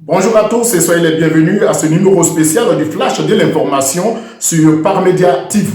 Bonjour à tous et soyez les bienvenus à ce numéro spécial du Flash de l'information sur Parmedia TV.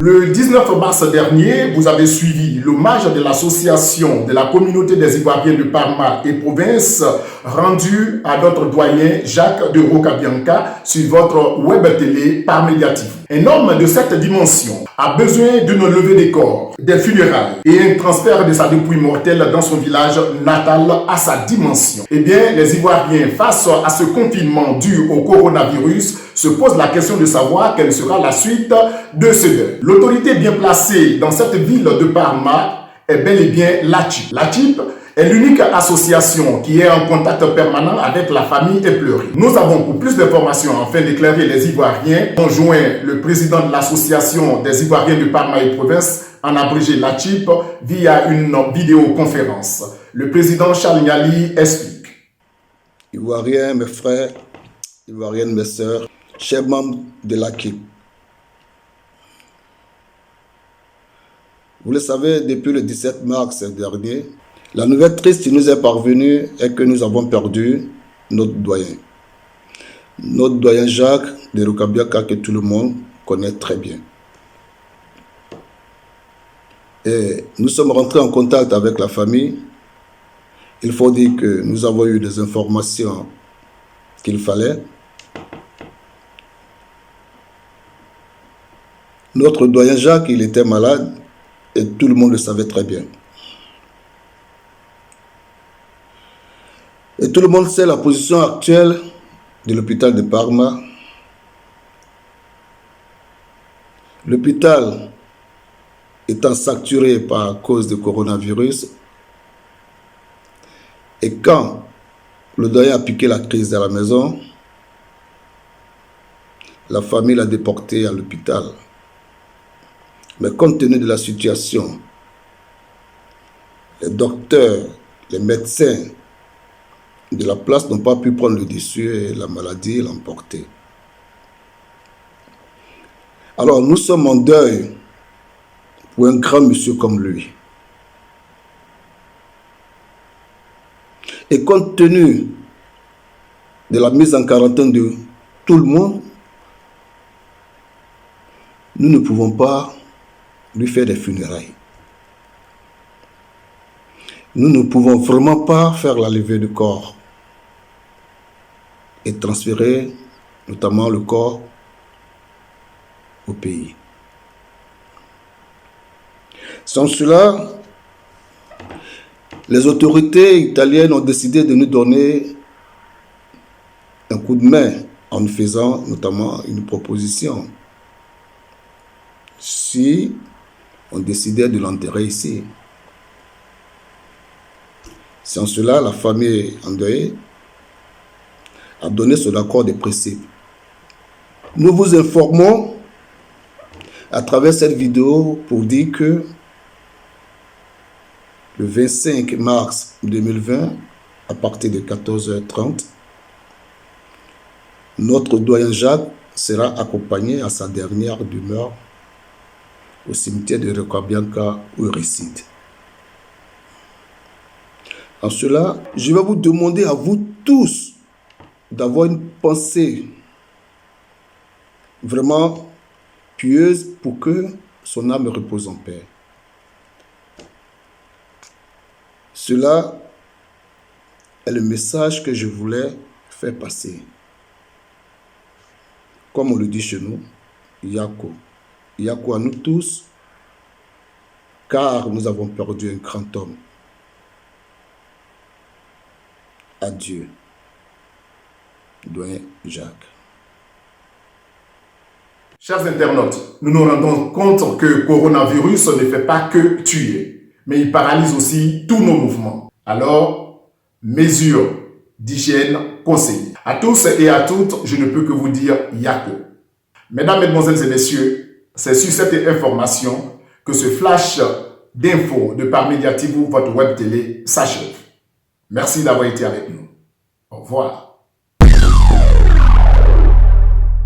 Le 19 mars dernier, vous avez suivi l'hommage de l'association de la communauté des Ivoiriens de Parma et province rendu à notre doyen Jacques de Rocabianca sur votre web télé Parmedia TV. Un homme de cette dimension a besoin d'une levée des corps, des funérailles et un transfert de sa dépouille mortelle dans son village natal à sa dimension. Eh bien, les Ivoiriens, face à ce confinement dû au coronavirus, se posent la question de savoir quelle sera la suite de ce deuil. L'autorité bien placée dans cette ville de Parma est bel et bien l'ATIP. L'ATIP est l'unique association qui est en contact permanent avec la famille éplorée. Nous avons pour plus d'informations afin d'éclairer les Ivoiriens, joint le président de l'association des Ivoiriens de Parma et province, en abrégé l'ATIP, via une vidéoconférence. Le président Charles Niali explique. Ivoiriens, mes frères, Ivoiriennes, mes sœurs, chers membres de l'ATIP. Vous le savez, depuis le 17 mars dernier, la nouvelle triste qui nous est parvenue est que nous avons perdu notre doyen. Notre doyen Jacques de Rocabianca que tout le monde connaît très bien. Et nous sommes rentrés en contact avec la famille. Il faut dire que nous avons eu des informations qu'il fallait. Notre doyen Jacques, il était malade et tout le monde le savait très bien. Et tout le monde sait la position actuelle de l'hôpital de Parma. L'hôpital étant saturé par cause du coronavirus. Et quand le doyen a piqué la crise à la maison, la famille l'a déporté à l'hôpital. Mais compte tenu de la situation, les docteurs, les médecins de la place n'ont pas pu prendre le dessus et la maladie l'a emporté. Alors nous sommes en deuil pour un grand monsieur comme lui. Et compte tenu de la mise en quarantaine de tout le monde, nous ne pouvons pas lui faire des funérailles. Nous ne pouvons vraiment pas faire la levée de corps et transférer notamment le corps au pays. Sans cela, les autorités italiennes ont décidé de nous donner un coup de main en nous faisant notamment une proposition. Si on décidait de l'enterrer ici. Sans cela, la famille endeuillée a donné son accord de principe. Nous vous informons à travers cette vidéo pour dire que le 25 mars 2020, à partir de 14h30, notre doyen Jacques sera accompagné à sa dernière demeure au cimetière de Rocabianca où il réside. En cela, je vais vous demander à vous tous d'avoir une pensée vraiment pieuse pour que son âme repose en paix. Cela est le message que je voulais faire passer. Comme on le dit chez nous, Yako. Yako à nous tous, car nous avons perdu un grand homme. Adieu, doyen Jacques. Chers internautes, nous nous rendons compte que le coronavirus ne fait pas que tuer, mais il paralyse aussi tous nos mouvements. Alors, mesures d'hygiène conseillées. À tous et à toutes, je ne peux que vous dire Yako. Mesdames, Mesdemoiselles et Messieurs, c'est sur cette information que ce flash d'infos de Parmedia TV, votre web télé, s'achève. Merci d'avoir été avec nous. Au revoir.